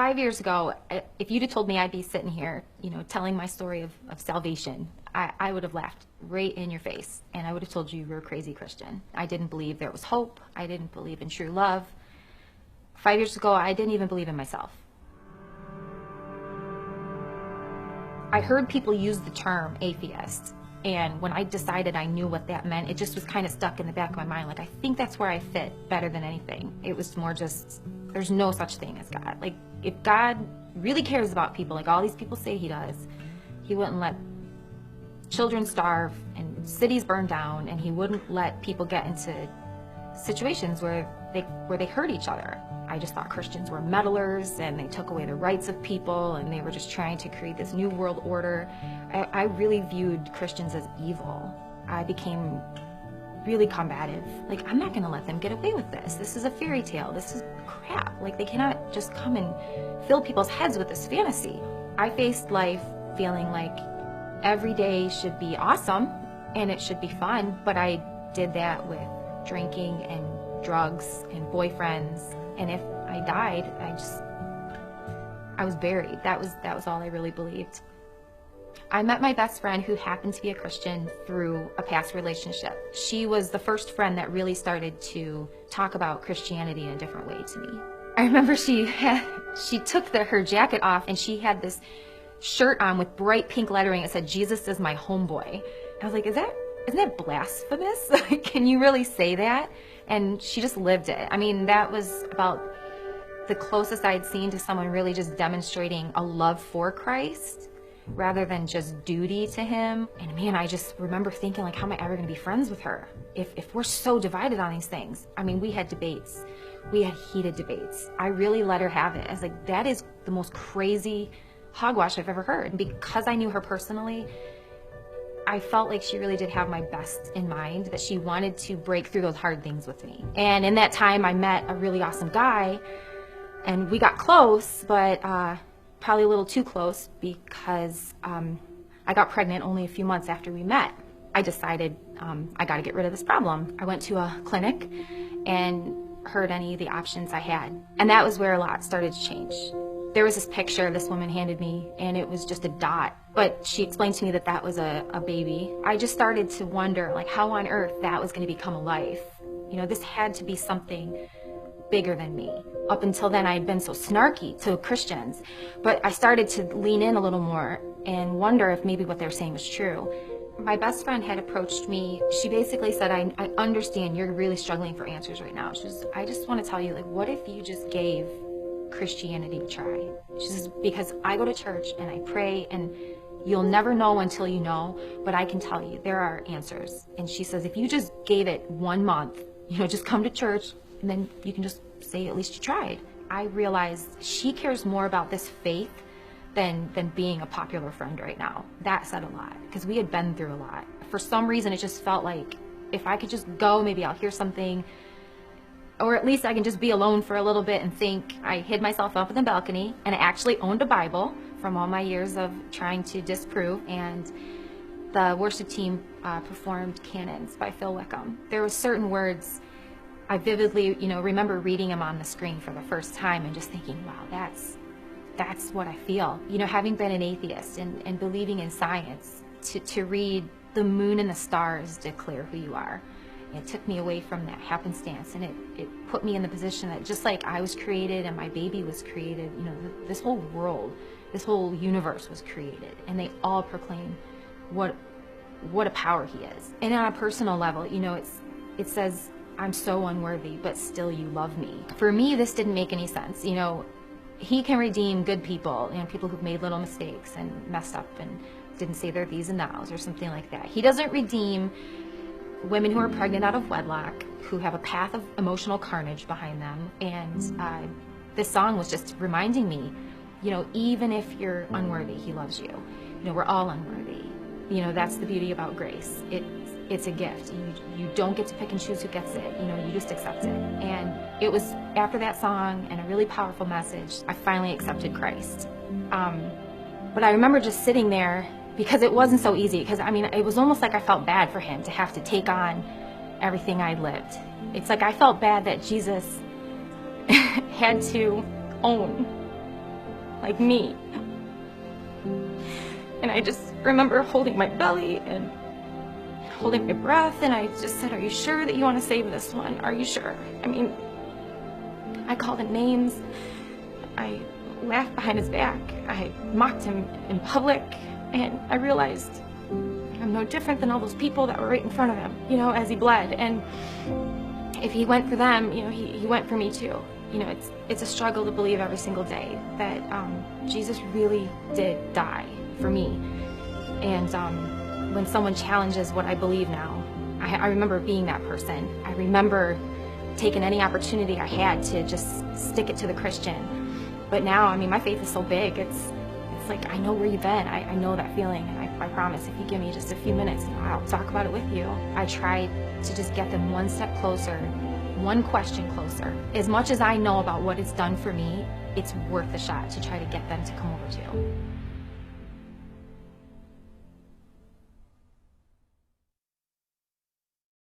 5 years ago, if you'd have told me I'd be sitting here, telling my story of salvation, I would have laughed right in your face, and I would have told you were a crazy Christian. I didn't believe there was hope. I didn't believe in true love. 5 years ago, I didn't even believe in myself. I heard people use the term atheist, and when I decided I knew what that meant, it just was kind of stuck in the back of my mind. Like, I think that's where I fit better than anything. It was more just, there's no such thing as God. Like, if God really cares about people, like all these people say he does, he wouldn't let children starve and cities burn down, and he wouldn't let people get into situations where they hurt each other. I just thought Christians were meddlers, and they took away the rights of people, and they were just trying to create this new world order. I really viewed Christians as evil. I became really combative. Like, I'm not gonna let them get away with this. This is a fairy tale. This is crap. Like, they cannot just come and fill people's heads with this fantasy. I faced life feeling like every day should be awesome and it should be fun, but I did that with drinking and drugs and boyfriends. And if I died, I was buried. That was all I really believed. I met my best friend, who happened to be a Christian, through a past relationship. She was the first friend that really started to talk about Christianity in a different way to me. I remember she took her jacket off, and she had this shirt on with bright pink lettering. It said, "Jesus is my homeboy." I was like, isn't that blasphemous? Like, can you really say that? And she just lived it. I mean, that was about the closest I'd seen to someone really just demonstrating a love for Christ rather than just duty to him. And man, I just remember thinking, like, how am I ever gonna be friends with her if we're so divided on these things? I mean, we had debates. We had heated debates. I really let her have it. I was like, that is the most crazy hogwash I've ever heard. And because I knew her personally, I felt like she really did have my best in mind, that she wanted to break through those hard things with me. And in that time, I met a really awesome guy, and we got close, but probably a little too close, because I got pregnant only a few months after we met. I decided I got to get rid of this problem. I went to a clinic and heard any of the options I had, and that was where a lot started to change. There was this picture this woman handed me, and it was just a dot, but she explained to me that that was a baby. I just started to wonder, like, how on earth that was going to become a life. This had to be something bigger than me. Up until then, I had been so snarky to Christians, but I started to lean in a little more and wonder if maybe what they were saying was true. My best friend had approached me. She basically said, I understand you're really struggling for answers right now. She says, I just want to tell you, like, what if you just gave Christianity a try? She says, because I go to church and I pray, and you'll never know until you know, but I can tell you there are answers. And she says, if you just gave it 1 month, just come to church, and then you can just say at least you tried. I realized she cares more about this faith than being a popular friend right now. That said a lot, because we had been through a lot. For some reason, it just felt like if I could just go, maybe I'll hear something, or at least I can just be alone for a little bit and think. I hid myself up in the balcony, and I actually owned a Bible from all my years of trying to disprove, and the worship team performed Canons by Phil Wickham. There were certain words I vividly, remember reading them on the screen for the first time and just thinking, wow, that's what I feel. Having been an atheist and believing in science, to read the moon and the stars declare who you are. It took me away from that happenstance, and it put me in the position that just like I was created and my baby was created, this whole world, this whole universe was created, and they all proclaim what a power he is. And on a personal level, it says, I'm so unworthy, but still you love me. For me, this didn't make any sense. He can redeem good people, people who've made little mistakes and messed up and didn't say their these and thous or something like that. He doesn't redeem women who are pregnant out of wedlock, who have a path of emotional carnage behind them. And this song was just reminding me, even if you're unworthy, he loves you. We're all unworthy. That's the beauty about grace. It's a gift. You don't get to pick and choose who gets it. You just accept it. And it was after that song and a really powerful message, I finally accepted Christ. But I remember just sitting there, because it wasn't so easy. Because it was almost like I felt bad for him to have to take on everything I'd lived. It's like I felt bad that Jesus had to own like me. And I just remember holding my belly and holding my breath, and I just said, "Are you sure that you want to save this one? Are you sure?" I mean, I called him names. I laughed behind his back. I mocked him in public, and I realized I'm no different than all those people that were right in front of him, you know, as he bled. And if he went for them, you know, he went for me too. You know, it's a struggle to believe every single day that Jesus really did die for me. And when someone challenges what I believe now, I remember being that person. I remember taking any opportunity I had to just stick it to the Christian. But now, I mean, my faith is so big, it's like, I know where you've been. I know that feeling, and I promise if you give me just a few minutes, you know, I'll talk about it with you. I try to just get them one step closer, one question closer. As much as I know about what it's done for me, it's worth the shot to try to get them to come over too.